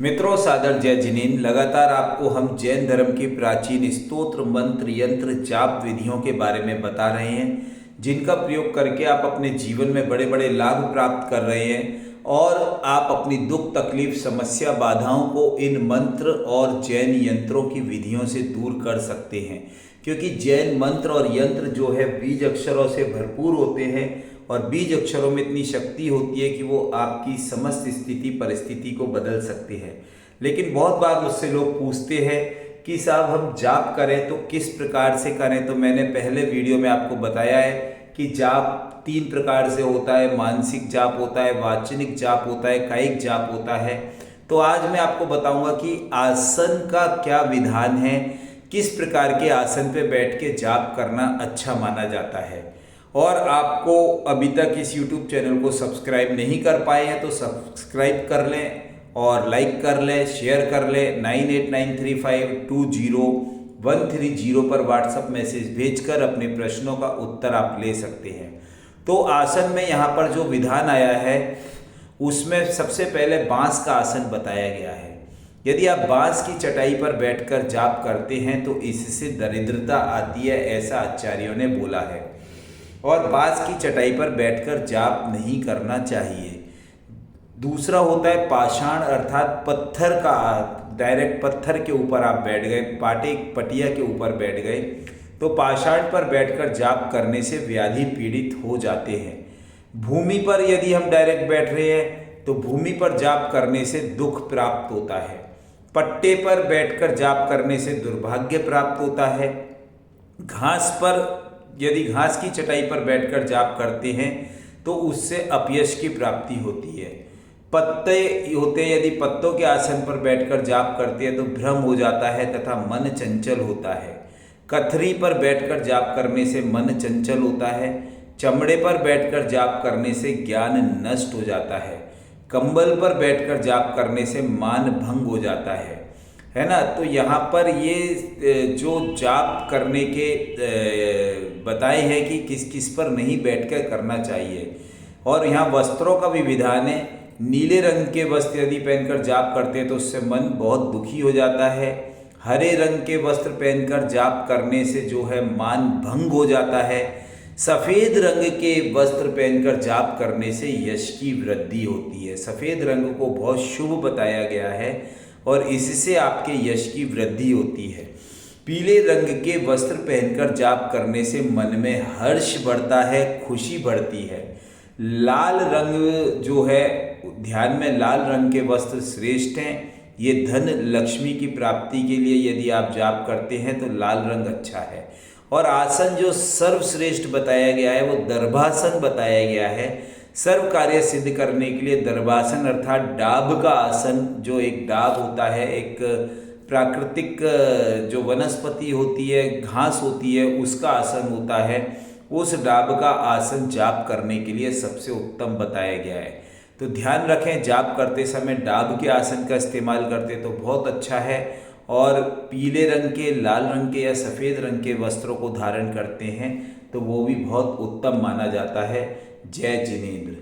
मित्रों, सादर जय जिनेन्द्र। लगातार आपको हम जैन धर्म की प्राचीन स्तोत्र मंत्र यंत्र जाप विधियों के बारे में बता रहे हैं, जिनका प्रयोग करके आप अपने जीवन में बड़े बड़े लाभ प्राप्त कर रहे हैं और आप अपनी दुख तकलीफ समस्या बाधाओं को इन मंत्र और जैन यंत्रों की विधियों से दूर कर सकते हैं। क्योंकि जैन मंत्र और यंत्र जो है बीज अक्षरों से भरपूर होते हैं और बीज अक्षरों में इतनी शक्ति होती है कि वो आपकी समस्त स्थिति परिस्थिति को बदल सकते हैं। लेकिन बहुत बार मुझसे लोग पूछते हैं कि साहब हम जाप करें तो किस प्रकार से करें। तो मैंने पहले वीडियो में आपको बताया है कि जाप 3 प्रकार से होता है। मानसिक जाप होता है, वाचनिक जाप होता है, कायिक जाप होता है। तो आज मैं आपको बताऊंगा कि आसन का क्या विधान है, किस प्रकार के आसन पे बैठ के जाप करना अच्छा माना जाता है। और आपको अभी तक इस YouTube चैनल को सब्सक्राइब नहीं कर पाए हैं तो सब्सक्राइब कर लें और लाइक कर लें, शेयर कर लें। 9893520130 पर व्हाट्सएप मैसेज भेजकर अपने प्रश्नों का उत्तर आप ले सकते हैं। तो आसन में यहाँ पर जो विधान आया है उसमें सबसे पहले बांस का आसन बताया गया है। यदि आप बांस की चटाई पर बैठकर जाप करते हैं तो इससे दरिद्रता आती है, ऐसा आचार्यों ने बोला है। और बांस की चटाई पर बैठकर जाप नहीं करना चाहिए। दूसरा होता है पाषाण, अर्थात पत्थर का, डायरेक्ट पत्थर के ऊपर आप बैठ गए, पटिया के ऊपर बैठ गए तो पाषाण पर बैठकर जाप करने से व्याधि पीड़ित हो जाते हैं। भूमि पर यदि हम डायरेक्ट बैठ रहे हैं तो भूमि पर जाप करने से दुख प्राप्त होता है। पट्टे पर बैठकर जाप करने से दुर्भाग्य प्राप्त होता है। घास पर, यदि घास की चटाई पर बैठकर जाप करते हैं तो उससे अपयश की प्राप्ति होती है। पत्ते होते हैं, यदि पत्तों के आसन पर बैठकर जाप करते हैं तो भ्रम हो जाता है तथा मन चंचल होता है। कथरी पर बैठकर जाप करने से मन चंचल होता है। चमड़े पर बैठकर जाप करने से ज्ञान नष्ट हो जाता है। कंबल पर बैठकर जाप करने से मान भंग हो जाता है ना। तो यहाँ पर ये जो जाप करने के बताए हैं कि किस किस पर नहीं बैठकर करना चाहिए। और यहाँ वस्त्रों का भी विधान है। नीले रंग के वस्त्र यदि पहनकर जाप करते हैं तो उससे मन बहुत दुखी हो जाता है। हरे रंग के वस्त्र पहनकर जाप करने से जो है मान भंग हो जाता है। सफ़ेद रंग के वस्त्र पहनकर जाप करने से यश की वृद्धि होती है। सफ़ेद रंग को बहुत शुभ बताया गया है और इससे आपके यश की वृद्धि होती है। पीले रंग के वस्त्र पहनकर जाप करने से मन में हर्ष बढ़ता है, खुशी बढ़ती है। लाल रंग जो है, ध्यान में लाल रंग के वस्त्र श्रेष्ठ हैं। ये धन लक्ष्मी की प्राप्ति के लिए यदि आप जाप करते हैं तो लाल रंग अच्छा है। और आसन जो सर्वश्रेष्ठ बताया गया है वो दर्भासन बताया गया है। सर्व कार्य सिद्ध करने के लिए दर्भासन अर्थात डाब का आसन, जो एक डाब होता है, एक प्राकृतिक जो वनस्पति होती है, घास होती है, उसका आसन होता है। उस डाब का आसन जाप करने के लिए सबसे उत्तम बताया गया है। तो ध्यान रखें, जाप करते समय डाब के आसन का इस्तेमाल करते तो बहुत अच्छा है। और पीले रंग के, लाल रंग के या सफ़ेद रंग के वस्त्रों को धारण करते हैं तो वो भी बहुत उत्तम माना जाता है। जय जिनेन्द्र।